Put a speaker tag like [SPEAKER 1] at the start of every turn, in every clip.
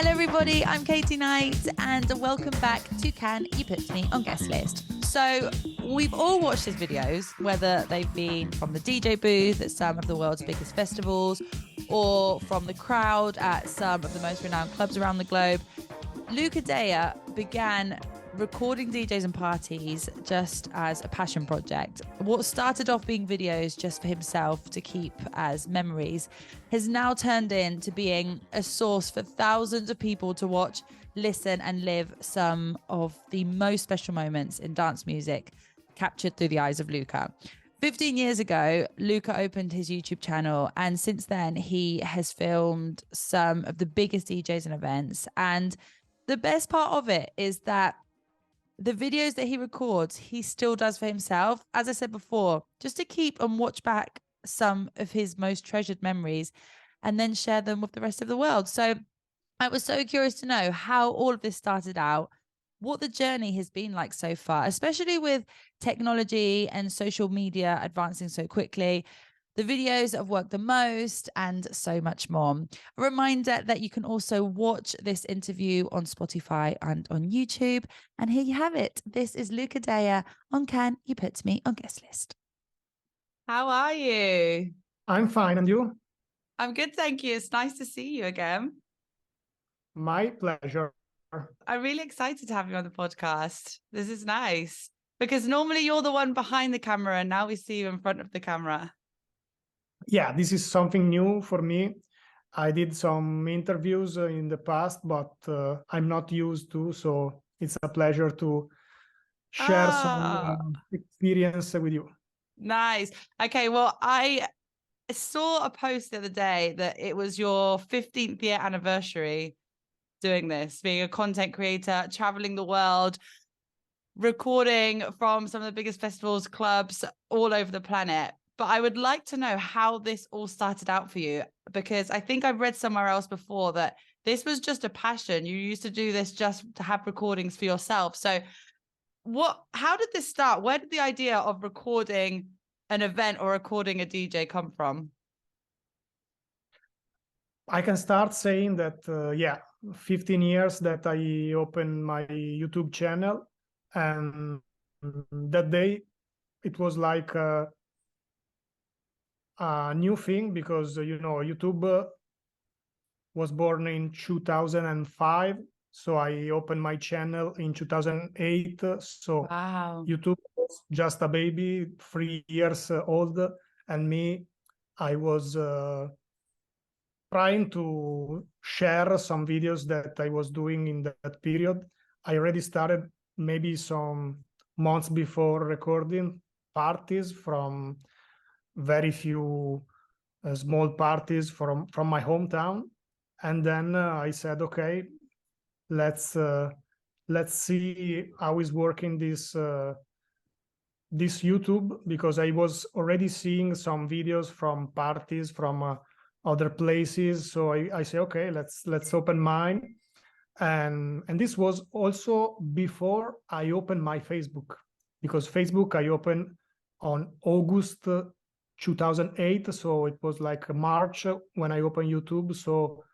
[SPEAKER 1] Hello everybody, I'm Katie Knight and welcome back to Can You Put Me on Guest List. So we've all watched his videos, whether they've been from the DJ booth at some of the world's biggest festivals or from the crowd at some of the most renowned clubs around the globe. Luca Dea began recording DJs and parties just as a passion project. What started off being videos just for himself to keep as memories has now turned into being a source for thousands of people to watch, listen, and live some of the most special moments in dance music captured through the eyes of Luca. 15 years ago, Luca opened his YouTube channel, and since then he has filmed some of the biggest DJs and events. And the best part of it is that the videos that he records, he still does for himself, as I said before, just to keep and watch back some of his most treasured memories and then share them with the rest of the world. So I was so curious to know how all of this started out, what the journey has been like so far, especially with technology and social media advancing so quickly, the videos that have worked the most, and so much more. A reminder that you can also watch this interview on Spotify and on YouTube. And here you have it. This is Luca Dea on Can You Put Me on Guest List. How are you?
[SPEAKER 2] I'm fine, and you?
[SPEAKER 1] I'm good, thank you. It's nice to see you again.
[SPEAKER 2] My pleasure.
[SPEAKER 1] I'm really excited to have you on the podcast. This is nice because normally you're the one behind the camera and now we see you in front of the camera.
[SPEAKER 2] Yeah, this is something new for me. I did some interviews in the past, but I'm not used to, so it's a pleasure to share some experience with you.
[SPEAKER 1] Nice. Okay, well, I saw a post the other day that it was your 15th year anniversary doing this, being a content creator, traveling the world, recording from some of the biggest festivals, clubs all over the planet. But I would like to know how this all started out for you, because I think I've read somewhere else before that this was just a passion. You used to do this just to have recordings for yourself. So how did this start? Where did the idea of recording an event or recording a DJ come from?
[SPEAKER 2] I can start saying that, 15 years that I opened my YouTube channel, and that day it was like a new thing because, YouTube was born in 2005. So I opened my channel in 2008. So
[SPEAKER 1] Wow.
[SPEAKER 2] YouTube was just a baby, 3 years old. And me, I was trying to share some videos that I was doing in that period. I already started maybe some months before recording parties from very few small parties from my hometown. And then I said, okay, let's see how is working this YouTube, because I was already seeing some videos from parties from other places. So I say, okay, let's open mine. And this was also before I opened my Facebook, because Facebook I opened on August 2008. So it was like March when I opened YouTube. So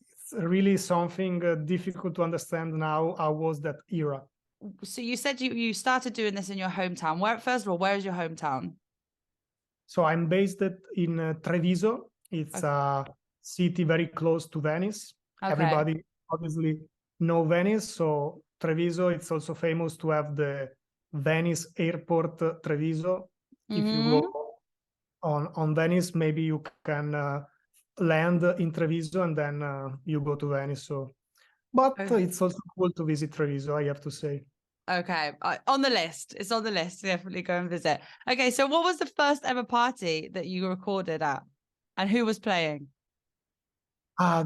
[SPEAKER 2] it's really something difficult to understand now. How was that era?
[SPEAKER 1] So you said you started doing this in your hometown. First of all, where is your hometown?
[SPEAKER 2] So I'm based in Treviso. It's a city very close to Venice. Okay. Everybody obviously know Venice. So Treviso, it's also famous to have the Venice airport Treviso. Mm-hmm. If you go on Venice, maybe you can land in Treviso and then you go to Venice. So, but it's also cool to visit Treviso, I have to say.
[SPEAKER 1] Okay, on the list. It's on the list. Definitely go and visit. Okay, so what was the first ever party that you recorded at, and who was playing?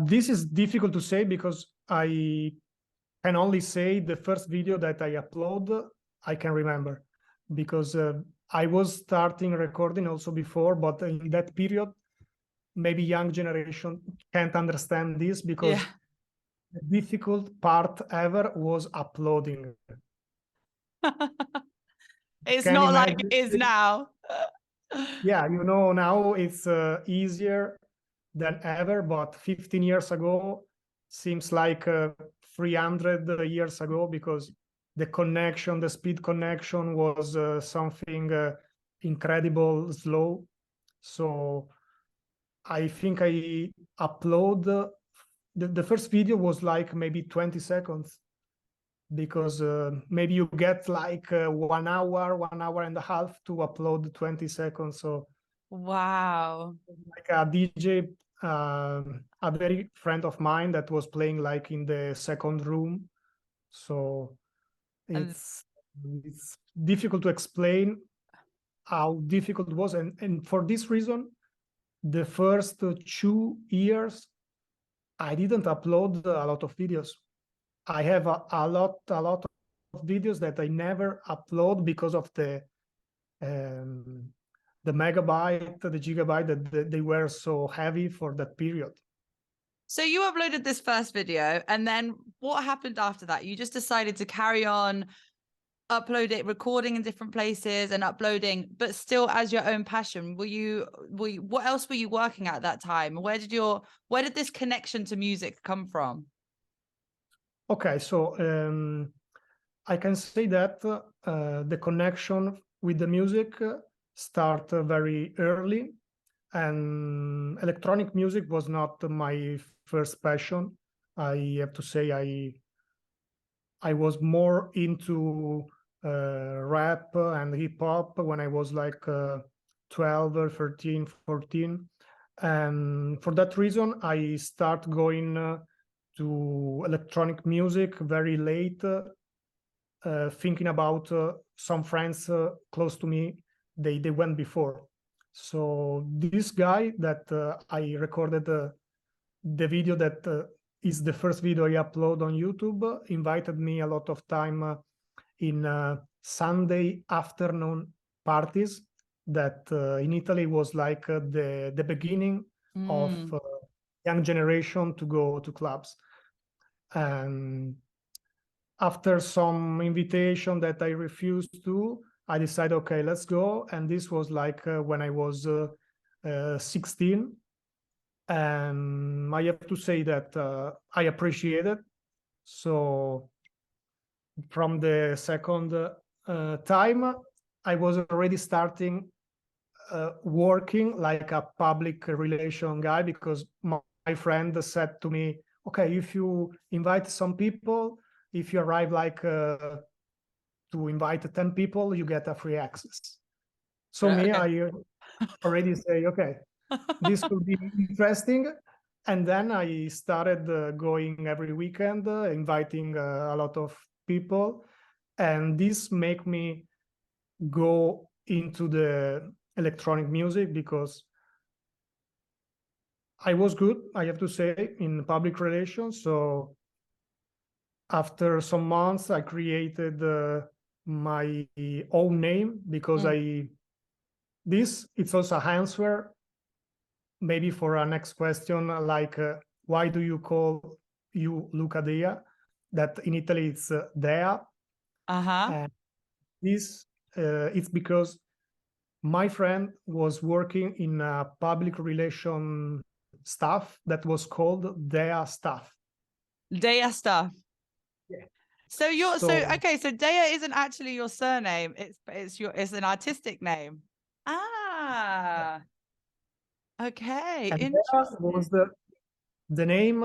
[SPEAKER 2] This is difficult to say because I can only say the first video that I upload, I can remember, because I was starting recording also before, but in that period, maybe young generation can't understand this because the difficult part ever was uploading.
[SPEAKER 1] It's not like it is now.
[SPEAKER 2] Yeah, now it's easier than ever, but 15 years ago, seems like 300 years ago, because the connection, the speed connection was something incredible slow. So I think I upload the first video was like maybe 20 seconds, because maybe you get like 1 hour and a half to upload 20 seconds. So
[SPEAKER 1] Wow.
[SPEAKER 2] like a DJ, a very friend of mine that was playing like in the second room. So
[SPEAKER 1] And
[SPEAKER 2] it's difficult to explain how difficult it was. And for this reason, the first 2 years, I didn't upload a lot of videos. I have a lot of videos that I never upload because of the megabyte, the gigabyte, that they were so heavy for that period.
[SPEAKER 1] so you uploaded this first video, and then what happened after that? You just decided to carry on upload it, recording in different places and uploading, but still as your own passion. Were you what else were you working at that time? Where did this connection to music come from?
[SPEAKER 2] Okay, so I can say that the connection with the music start very early, and electronic music was not my first passion. I have to say I was more into rap and hip hop when I was like 12 or 13, 14. And for that reason, I start going to electronic music very late, thinking about some friends close to me, they went before. So this guy that I recorded the video that is the first video I upload on YouTube, invited me a lot of time in Sunday afternoon parties that in Italy was like the beginning of young generation to go to clubs. And after some invitation that I refused to, I decided, okay, let's go. And this was like when I was 16. And I have to say that I appreciate it. So from the second time, I was already starting working like a public relation guy, because my friend said to me, okay, if you invite some people, if you arrive like to invite 10 people, you get a free access. So me,
[SPEAKER 1] Okay.
[SPEAKER 2] I already say, okay, this will be interesting. And then I started going every weekend, inviting a lot of people. And this make me go into the electronic music, because I was good, I have to say, in public relations. So after some months, I created my own name, because it's also an answer maybe for our next question, like why do you call you Luca Dea? That in Italy it's Dea. And this it's because my friend was working in a public relation staff that was called Dea staff.
[SPEAKER 1] Dea stuff.
[SPEAKER 2] Yeah.
[SPEAKER 1] So you're so
[SPEAKER 2] So
[SPEAKER 1] okay. So Dea isn't actually your surname. It's an artistic name. Ah, okay,
[SPEAKER 2] and Dea was
[SPEAKER 1] interesting.
[SPEAKER 2] the name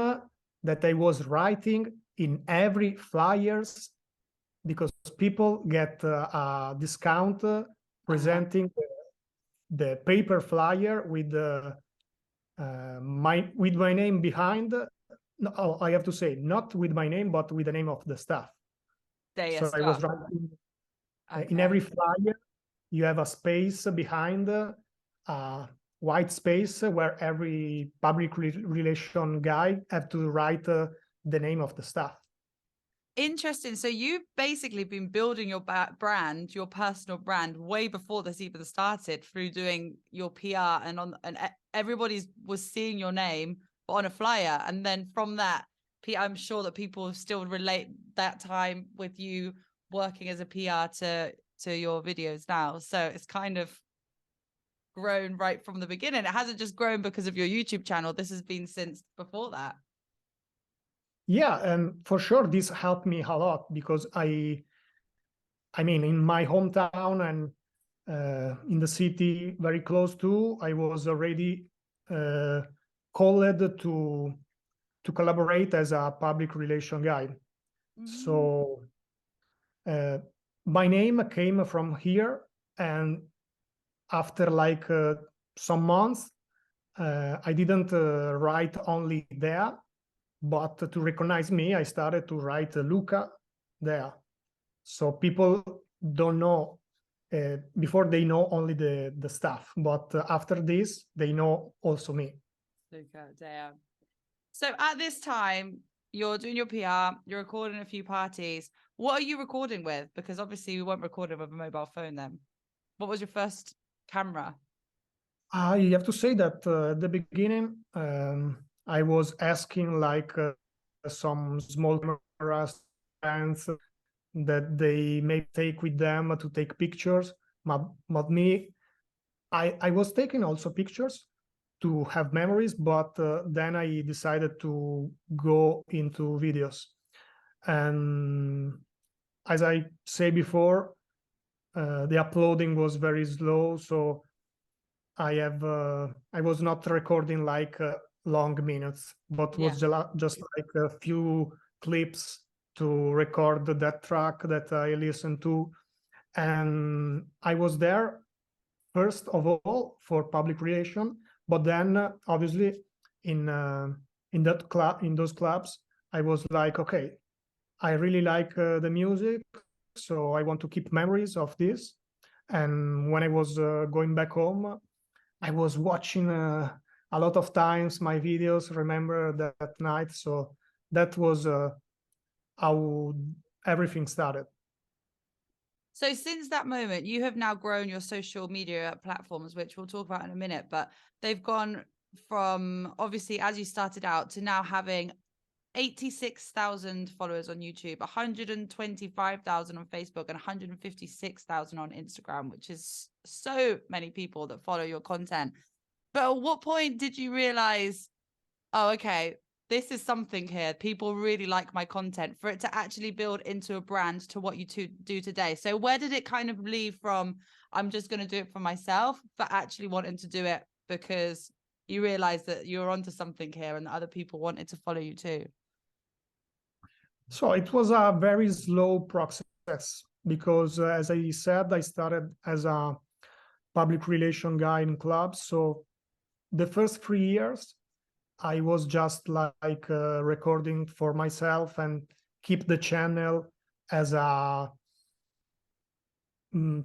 [SPEAKER 2] that I was writing in every flyers, because people get a discount presenting the paper flyer with my name behind. No, I have to say, not with my name, but with the name of the staff.
[SPEAKER 1] Dea
[SPEAKER 2] So I was
[SPEAKER 1] stuff.
[SPEAKER 2] writing in every
[SPEAKER 1] Okay.
[SPEAKER 2] flyer, you have a space behind, a white space where every public relation guy have to write the name of the staff.
[SPEAKER 1] Interesting. So you've basically been building your brand, your personal brand, way before this even started, through doing your PR and everybody was seeing your name on a flyer, and then from that, I'm sure that people still relate that time with you working as a PR to your videos now. So it's kind of grown right from the beginning. It hasn't just grown because of your YouTube channel. This has been since before that.
[SPEAKER 2] Yeah, and for sure this helped me a lot because I mean, in my hometown and in the city very close to, I was already uh, called to collaborate as a public relation guy.
[SPEAKER 1] Mm.
[SPEAKER 2] So uh, my name came from here, and after like some months, I didn't write only Dea, but to recognize me, I started to write Luca Dea. So people don't know before they know only the stuff, but after this they know also me.
[SPEAKER 1] Luca Dea. So at this time, you're doing your PR, you're recording a few parties. What are you recording with? Because obviously we weren't recording with a mobile phone then. What was your first camera?
[SPEAKER 2] I have to say that at the beginning I was asking like some small cameras friends that they may take with them to take pictures. But me, I was taking also pictures to have memories, but then I decided to go into videos. And as I say before, the uploading was very slow, so I was not recording like long minutes, but
[SPEAKER 1] Yeah.
[SPEAKER 2] was just like a few clips to record that track that I listened to. And I was there first of all for public relation, but then obviously in uh, in those clubs, I was like, okay, I really like the music, so I want to keep memories of this. And when I was going back home, I was watching a lot of times my videos. Remember that night, so that was how everything started.
[SPEAKER 1] So since that moment, you have now grown your social media platforms, which we'll talk about in a minute, but they've gone from obviously as you started out to now having 86,000 followers on YouTube, 125,000 on Facebook, and 156,000 on Instagram, which is so many people that follow your content. But at what point did you realize, oh, okay, this is something here. People really like my content for it to actually build into a brand to what you do today. So where did it kind of leave from, I'm just going to do it for myself, but actually wanting to do it because you realize that you're onto something here and that other people wanted to follow you too?
[SPEAKER 2] So it was a very slow process because, as I said, I started as a public relation guy in clubs. So the first 3 years, I was just like recording for myself and keep the channel as a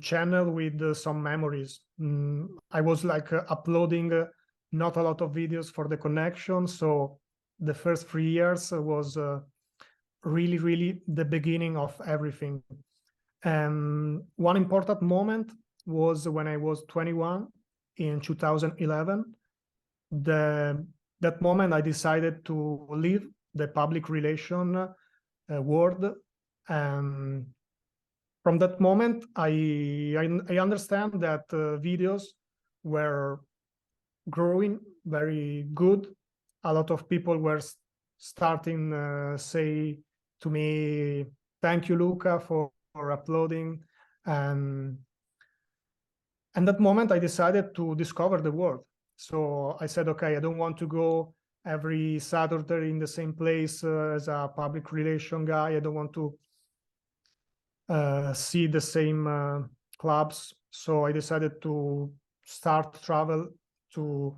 [SPEAKER 2] channel with some memories. I was like uploading not a lot of videos for the connection. So the first 3 years was really, really the beginning of everything. One important moment was when I was 21 in 2011. That moment I decided to leave the public relation world. Um, from that moment, I understand that videos were growing very good. A lot of people were starting say to me, "Thank you, Luca, for uploading." And and that moment, I decided to discover the world. So I said, "Okay, I don't want to go every Saturday in the same place as a public relation guy. I don't want to see the same clubs." So I decided to start travel to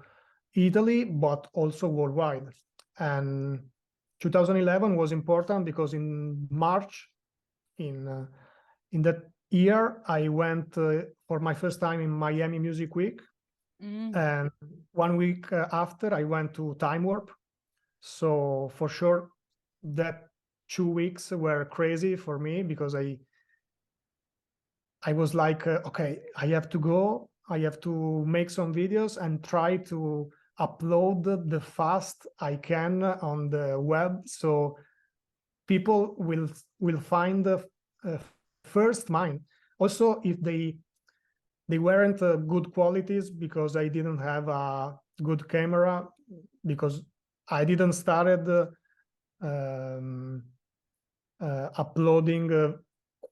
[SPEAKER 2] Italy, but also worldwide. And 2011 was important because in March, in that year, I went for my first time in Miami Music Week, and 1 week after, I went to Time Warp. So for sure, that 2 weeks were crazy for me because I was like, okay, I have to go. I have to make some videos and try to upload the fast I can on the web, so people will find the first mine. Also, if they weren't good qualities because I didn't have a good camera, because I didn't started um, uploading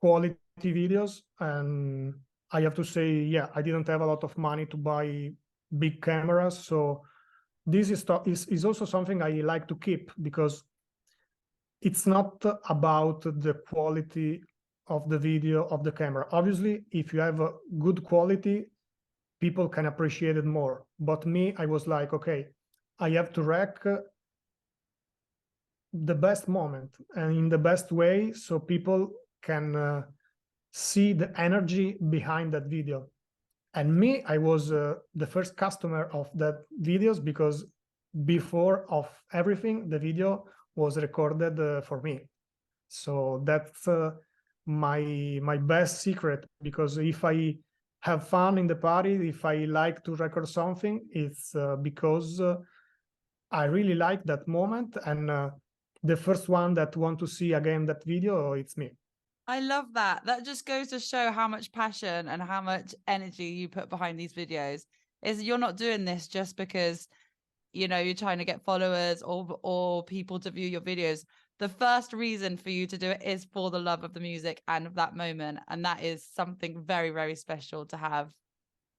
[SPEAKER 2] quality videos. And I have to say, yeah, I didn't have a lot of money to buy big cameras, so this is also something I like to keep, because it's not about the quality of the video of the camera. Obviously, if you have a good quality, people can appreciate it more. But me, I was like, okay, I have to wreck the best moment and in the best way, so people can see the energy behind that video. And me, I was the first customer of that videos, because before of everything, the video was recorded for me. So that's my best secret, because if I have fun in the party, if I like to record something, it's because I really like that moment, and the first one that want to see again that video, it's me.
[SPEAKER 1] I love that. That just goes to show how much passion and how much energy you put behind these videos. Is you're not doing this just because, you know, you're trying to get followers or people to view your videos. The first reason for you to do it is for the love of the music and of that moment. And that is something very, very special to have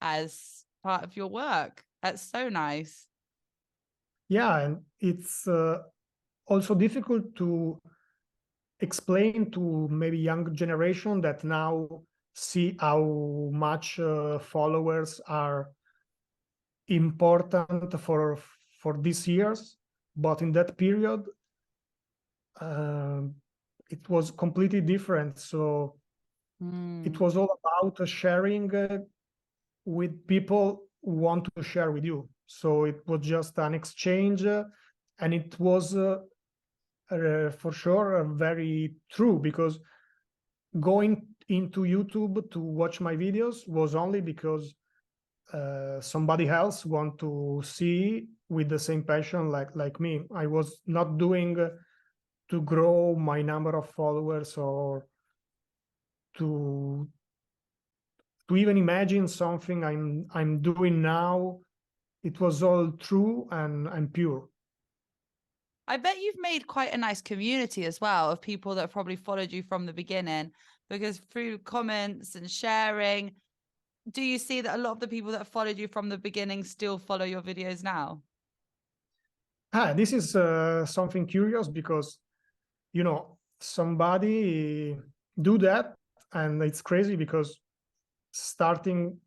[SPEAKER 1] as part of your work. That's so nice.
[SPEAKER 2] Yeah, and it's also difficult to explain to maybe young generation that now see how much followers are important for these years, but in that period it was completely different. So it was all about sharing with people who want to share with you. So it was just an exchange, and it was for sure very true, because going into YouTube to watch my videos was only because somebody else want to see with the same passion like me. I was not doing to grow my number of followers, or to even imagine something I'm doing now. It was all true and pure.
[SPEAKER 1] I bet you've made quite a nice community as well of people that have probably followed you from the beginning, because through comments and sharing, do you see that a lot of the people that followed you from the beginning still follow your videos now?
[SPEAKER 2] This is something curious, because, you know, somebody do that, and it's crazy, because starting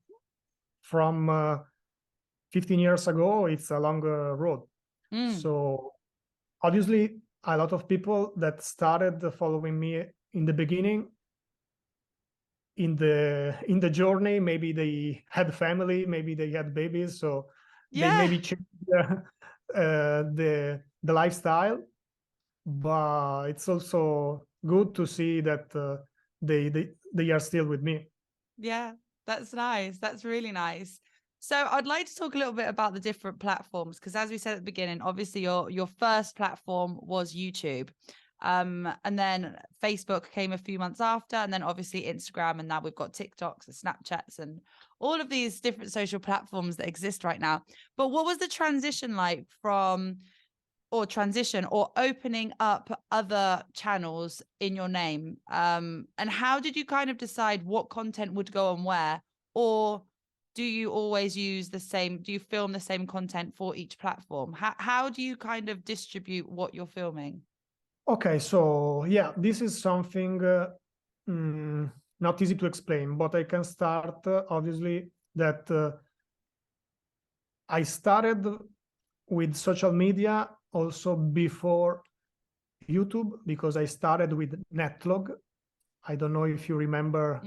[SPEAKER 2] from 15 years ago, it's a longer road. So obviously, a lot of people that started following me in the beginning, in the journey, maybe they had family, maybe they had babies, so they maybe changed the lifestyle. But it's also good to see that they are still with me.
[SPEAKER 1] Yeah, that's nice. That's really nice. So I'd like to talk a little bit about the different platforms, because as we said at the beginning, obviously your first platform was YouTube. And then Facebook came a few months after, and then obviously Instagram, and now we've got TikToks and Snapchats and all of these different social platforms that exist right now. But what was the transition like from or opening up other channels in your name? And how did you kind of decide what content would go on where? Or do you always use the same, do you film the same content for each platform? How do you kind of distribute what you're filming?
[SPEAKER 2] Okay, so yeah, this is something not easy to explain, but I can start obviously that I started with social media also before YouTube, because I started with Netlog. I don't know if you remember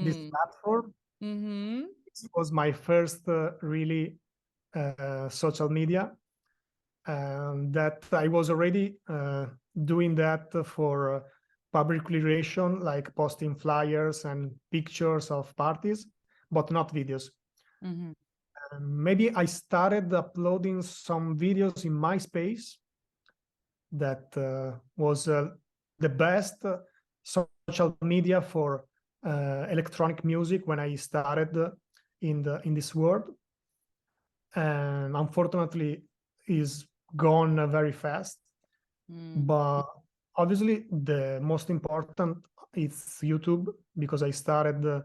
[SPEAKER 2] this platform. It was my first really social media, and that I was already doing that for public relation, like posting flyers and pictures of parties, but not videos. Maybe I started uploading some videos in MySpace. That was the best social media for electronic music when I started in this world, and unfortunately is gone very fast. But obviously the most important is YouTube, because I started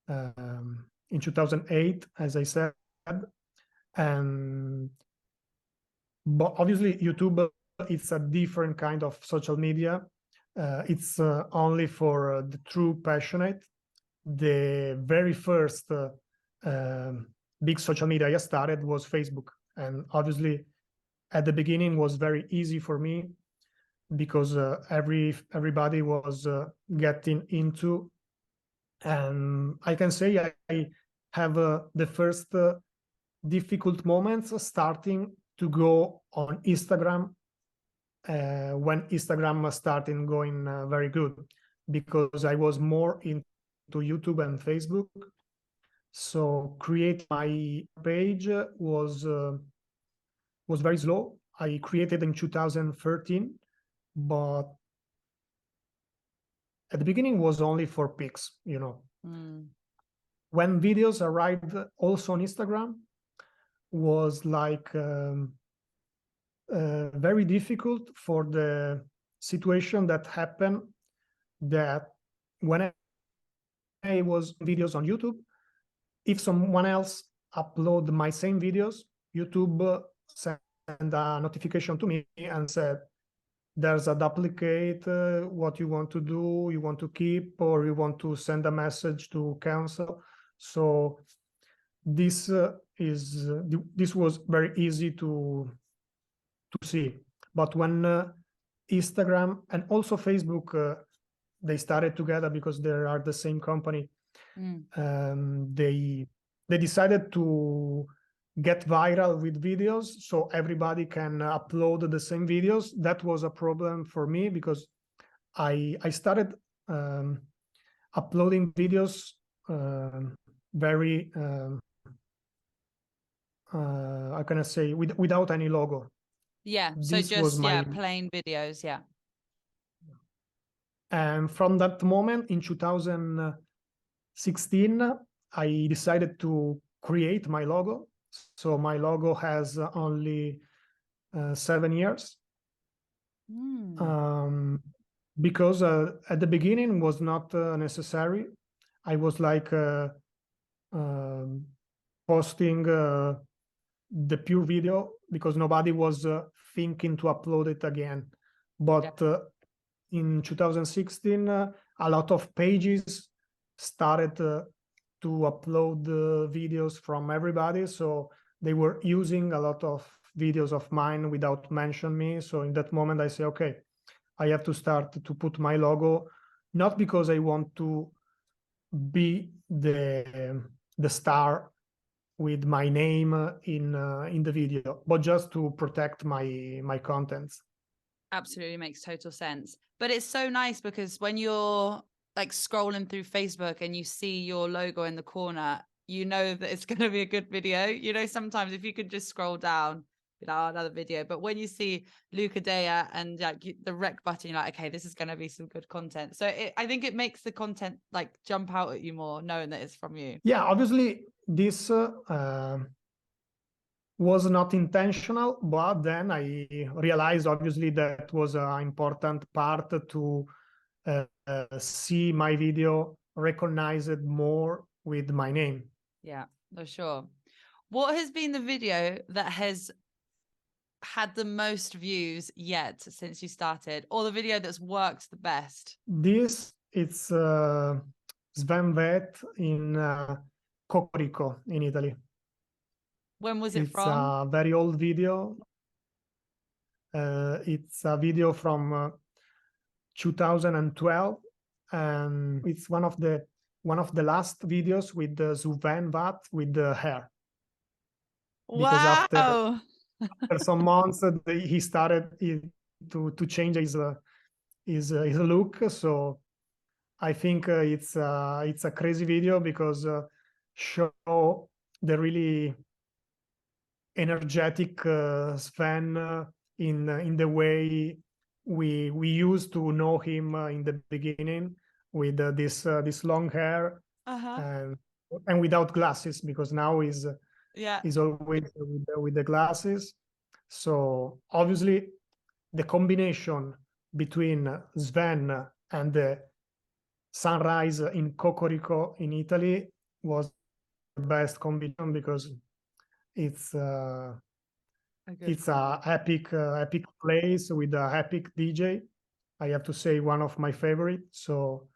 [SPEAKER 2] in 2008, as I said. And but obviously YouTube, it's a different kind of social media. It's only for the true passionate. The very first big social media I started was Facebook, and obviously at the beginning was very easy for me, because everybody was getting into. And I can say I have the first difficult moments starting to go on Instagram, when Instagram started going very good, because I was more into YouTube and Facebook. So create my page was very slow. I created in 2013, but at the beginning was only for pics, you know. When videos arrived also on Instagram, was like very difficult for the situation that happened, that when I was videos on YouTube, if someone else upload my same videos, YouTube send a notification to me and said, there's a duplicate, what you want to do, you want to keep, or you want to send a message to cancel. So this this was very easy to see. But when Instagram and also Facebook, they started together because they are the same company. They decided to get viral with videos, so everybody can upload the same videos. That was a problem for me, because I started uploading videos very how can I say, without any logo.
[SPEAKER 1] Yeah, so
[SPEAKER 2] This
[SPEAKER 1] just
[SPEAKER 2] was my
[SPEAKER 1] plain videos. Yeah.
[SPEAKER 2] And from that moment in 2016, I decided to create my logo. So my logo has only 7 years. Because at the beginning was not necessary. I was like posting the pure video, because nobody was thinking to upload it again. But in 2016, a lot of pages started to upload videos from everybody. So they were using a lot of videos of mine without mentioning me. So in that moment, I say, okay, I have to start to put my logo, not because I want to be the star with my name in the video, but just to protect my contents.
[SPEAKER 1] Absolutely makes total sense. But it's so nice, because when you're like scrolling through Facebook and you see your logo in the corner, you know that it's going to be a good video. You know, sometimes if you could just scroll down, you know, another video. But when you see Luca Dea and like the rec button, you're like, okay, this is going to be some good content. So I think it makes the content like jump out at you more, knowing that it's from you.
[SPEAKER 2] Yeah, obviously this was not intentional, but then I realized obviously that was an important part to see my video recognized more with my name.
[SPEAKER 1] Yeah, for sure. What has been the video that has had the most views yet since you started, or the video that's worked the best?
[SPEAKER 2] This, it's Sven Vet in Cocorico in Italy.
[SPEAKER 1] When was it
[SPEAKER 2] It's
[SPEAKER 1] from?
[SPEAKER 2] a very old video. It's a video from 2012, and it's one of the last videos with the Sven Vat with the hair. Because
[SPEAKER 1] Wow.
[SPEAKER 2] after some months, he started to change his look. So I think it's a crazy video, because show the really energetic Sven in the way we used to know him in the beginning, with this long hair and without glasses, because now he's always with the glasses. So obviously the combination between Sven and the sunrise in Cocorico in Italy was the best combination, because it's a epic place with a epic DJ. I have to say, one of my favorite. So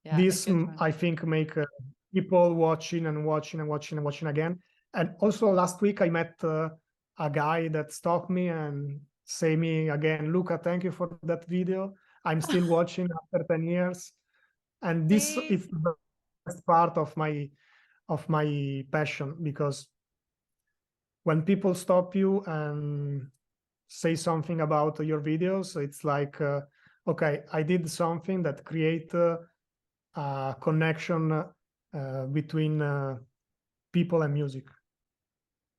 [SPEAKER 2] this I think make people watching and watching and watching and watching again. And also last week I met a guy that stopped me and say me again, Luca, thank you for that video. I'm still watching after 10 years. And this is the best part of my passion, because when people stop you and say something about your videos, it's like, okay, I did something that create a connection between people and music.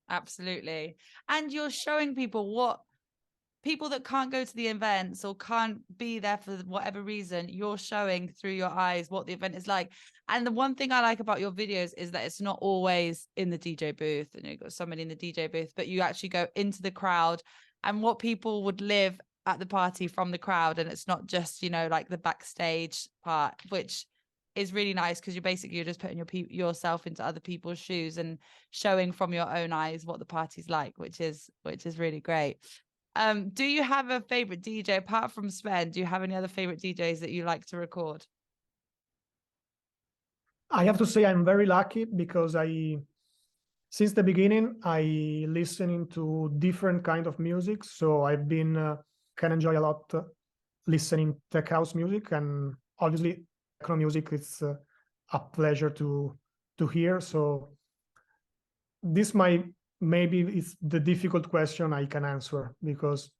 [SPEAKER 1] Absolutely. And you're showing people that can't go to the events or can't be there for whatever reason, you're showing through your eyes what the event is like. And the one thing I like about your videos is that it's not always in the DJ booth, and you've got somebody in the DJ booth, but you actually go into the crowd and what people would live at the party from the crowd. And it's not just, like the backstage part, which is really nice, because you're just putting yourself into other people's shoes and showing from your own eyes what the party's like, which is really great. Do you have a favorite DJ apart from Sven? Do you have any other favorite DJs that you like to record?
[SPEAKER 2] I have to say I'm very lucky, because since the beginning, I listening to different kind of music. So I've been can enjoy a lot listening tech house music, and obviously techno music. It's a pleasure to hear. So this maybe it's the difficult question I can answer, because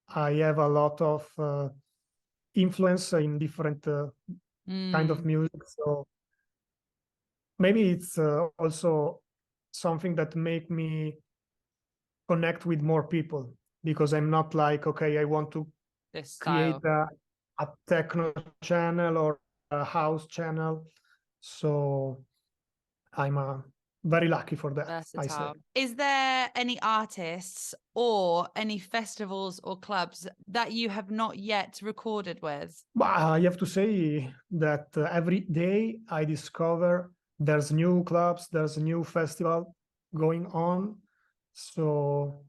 [SPEAKER 2] I have a lot of influence in different kind of music. So maybe it's also something that make me connect with more people, because I'm not like, okay, I want to create a techno channel or a house channel. So I'm very lucky for that.
[SPEAKER 1] Versatile.
[SPEAKER 2] I say.
[SPEAKER 1] Is there any artists or any festivals or clubs that you have not yet recorded with?
[SPEAKER 2] But I have to say that every day I discover there's new clubs, there's a new festival going on. So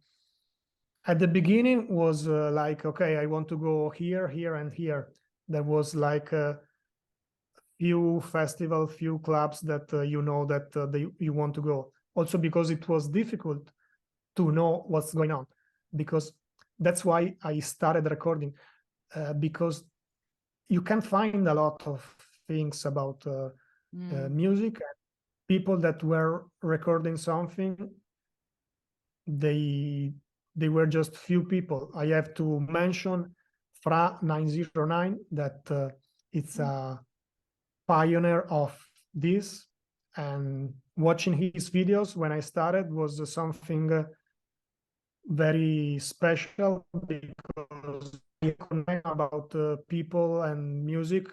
[SPEAKER 2] at the beginning was like, okay, I want to go here, here, and here. There was like a few festival, few clubs that that you want to go. Also because it was difficult to know what's going on, because that's why I started recording, because you can find a lot of things about music. People that were recording something, they were just few people. I have to mention Fra 909, that it's a pioneer of this, and watching his videos when I started was something very special, because I connect about people and music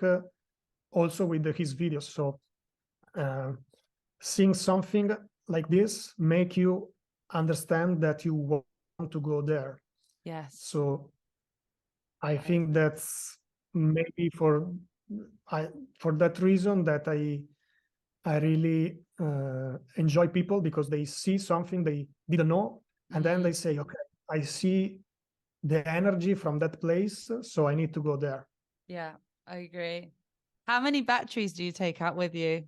[SPEAKER 2] also with his videos. So seeing something like this make you understand that you want to go there.
[SPEAKER 1] Yes.
[SPEAKER 2] So I think that's maybe for that reason that I really enjoy people, because they see something they didn't know, and then they say, okay, I see the energy from that place, so I need to go there.
[SPEAKER 1] Yeah, I agree. How many batteries do you take out with you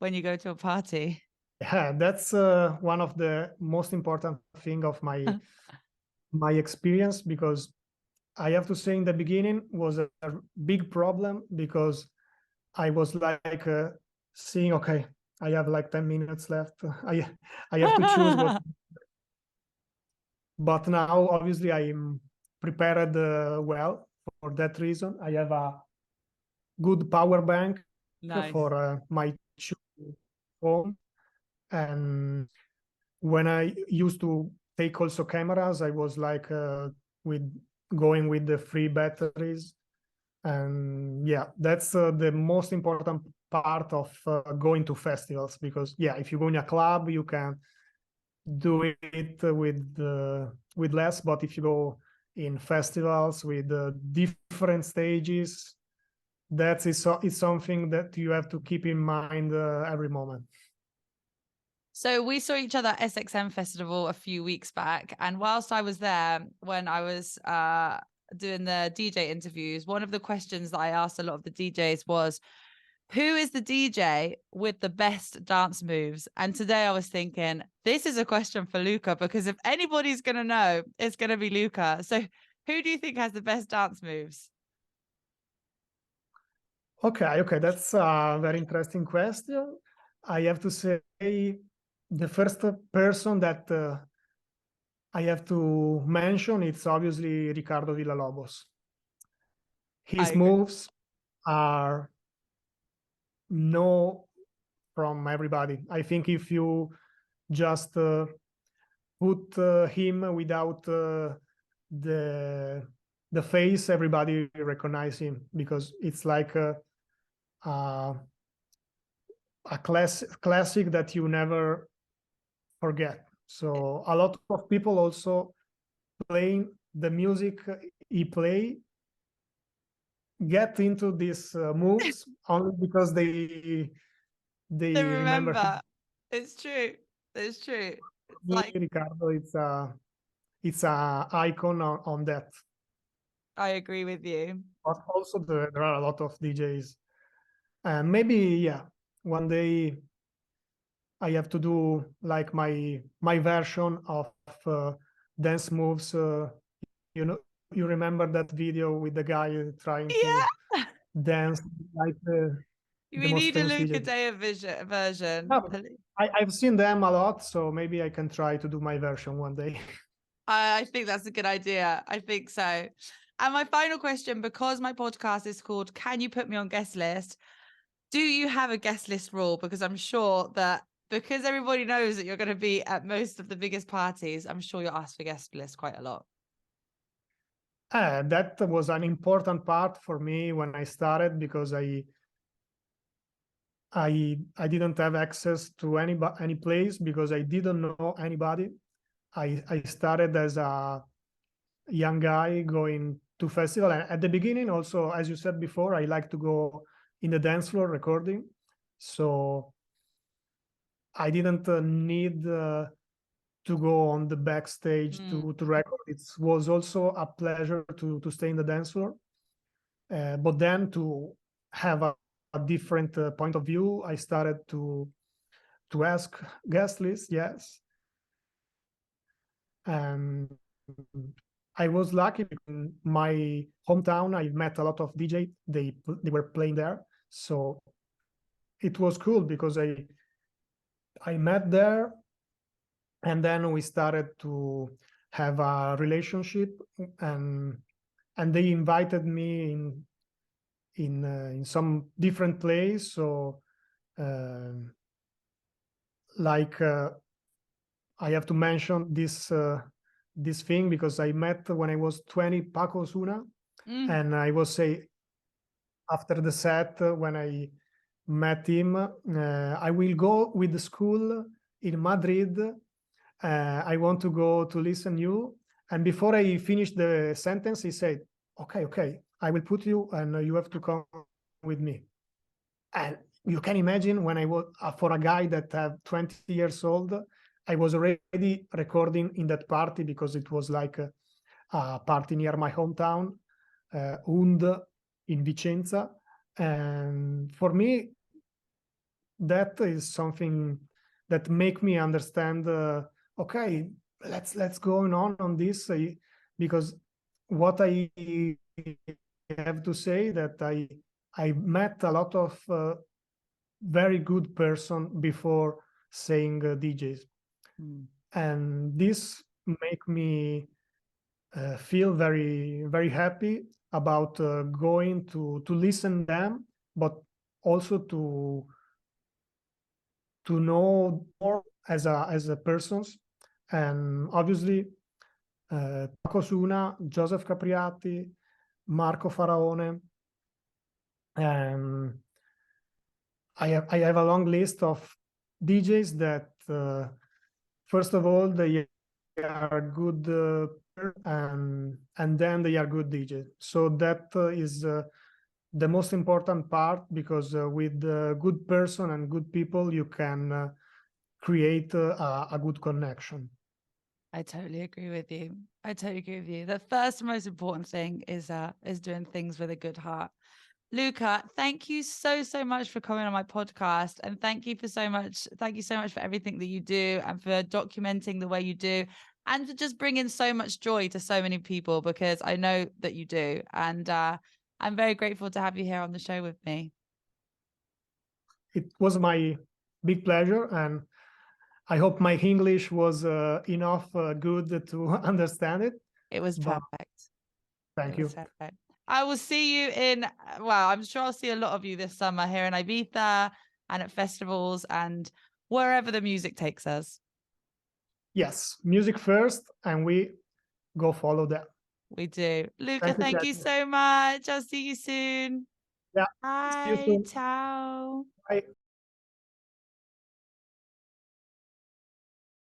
[SPEAKER 1] when you go to a party?
[SPEAKER 2] Yeah, that's one of the most important thing of my my experience, because I have to say in the beginning was a big problem, because I was like seeing, okay, I have like 10 minutes left. I have to choose what. But now, obviously, I'm prepared well for that reason. I have a good power bank for my phone. And when I used to take also cameras, I was like going with the free batteries. And yeah, that's the most important part of going to festivals, because yeah, if you go in a club, you can do it with less. But if you go in festivals with different stages, that is something that you have to keep in mind every moment.
[SPEAKER 1] So we saw each other at SXM Festival a few weeks back, and whilst I was there, when I was doing the DJ interviews, one of the questions that I asked a lot of the DJs was, who is the DJ with the best dance moves? And today I was thinking, this is a question for Luca, because if anybody's going to know, it's going to be Luca. So who do you think has the best dance moves?
[SPEAKER 2] Okay, that's a very interesting question. I have to say the first person that I have to mention, it's obviously Ricardo Villalobos. His moves are known from everybody. I think if you just put him without the face, everybody recognize him, because it's like a classic that you never forget. So a lot of people also playing the music he play get into these moves only because they remember him.
[SPEAKER 1] It's true. It's true. It's
[SPEAKER 2] like Ricardo, it's a icon on that.
[SPEAKER 1] I agree with you.
[SPEAKER 2] But also there are a lot of DJs, and maybe one day I have to do like my version of dance moves. You remember that video with the guy trying to dance like
[SPEAKER 1] we need a Luca
[SPEAKER 2] DJ.
[SPEAKER 1] Dea version.
[SPEAKER 2] No, I've seen them a lot, so maybe I can try to do my version one day.
[SPEAKER 1] I think that's a good idea. I think so. And my final question, because my podcast is called Can You Put Me on Guest List? Do you have a guest list rule? Because I'm sure that because everybody knows that you're going to be at most of the biggest parties, I'm sure you're asked for guest list quite a lot.
[SPEAKER 2] That was an important part for me when I started, because I didn't have access to any place, because I didn't know anybody. I started as a young guy going to festival, and at the beginning also, as you said before, I like to go in the dance floor recording, so I didn't need to go on the backstage to record. It was also a pleasure to stay in the dance floor, but then to have a different point of view, I started to ask guest list. Yes, and I was lucky. In my hometown, I met a lot of DJ. They were playing there, so it was cool because I met there, and then we started to have a relationship, and they invited me in some different place. So like I have to mention this thing, because I met when I was 20 Paco Osuna, and I was say after the set when I met him, I will go with the school in Madrid. I want to go to listen you. And before I finished the sentence, he said, okay, I will put you, and you have to come with me. And you can imagine, when I was for a guy that had 20 years old, I was already recording in that party, because it was like a party near my hometown, Und in Vicenza. And for me, that is something that make me understand, okay, let's go on this, because what I have to say that I met a lot of very good person before saying DJs, and this make me feel very, very happy about going to listen them, but also to know more as a persons. And obviously Paco Suna, Joseph Capriati, Marco Faraone, and I have a long list of DJs that first of all, they are good and then they are good DJ. So that is the most important part, because with good person and good people, you can create a good connection.
[SPEAKER 1] I totally agree with you. I totally agree with you. The first most important thing is doing things with a good heart. Luca, thank you so much for coming on my podcast, and thank you so much for everything that you do and for documenting the way you do, and for just bringing so much joy to so many people, because I know that you do, and I'm very grateful to have you here on the show with me.
[SPEAKER 2] It was my big pleasure, and I hope my English was enough good to understand it.
[SPEAKER 1] It was perfect.
[SPEAKER 2] Thank you.
[SPEAKER 1] Perfect. I will see you in, well, I'm sure I'll see a lot of you this summer here in Ibiza and at festivals and wherever the music takes us.
[SPEAKER 2] Yes, music first, and we go follow that.
[SPEAKER 1] We do. Luca, thank you so much. I'll see you soon.
[SPEAKER 2] Yeah. See you
[SPEAKER 1] Bye.
[SPEAKER 2] soon.
[SPEAKER 1] Ciao.
[SPEAKER 2] Bye.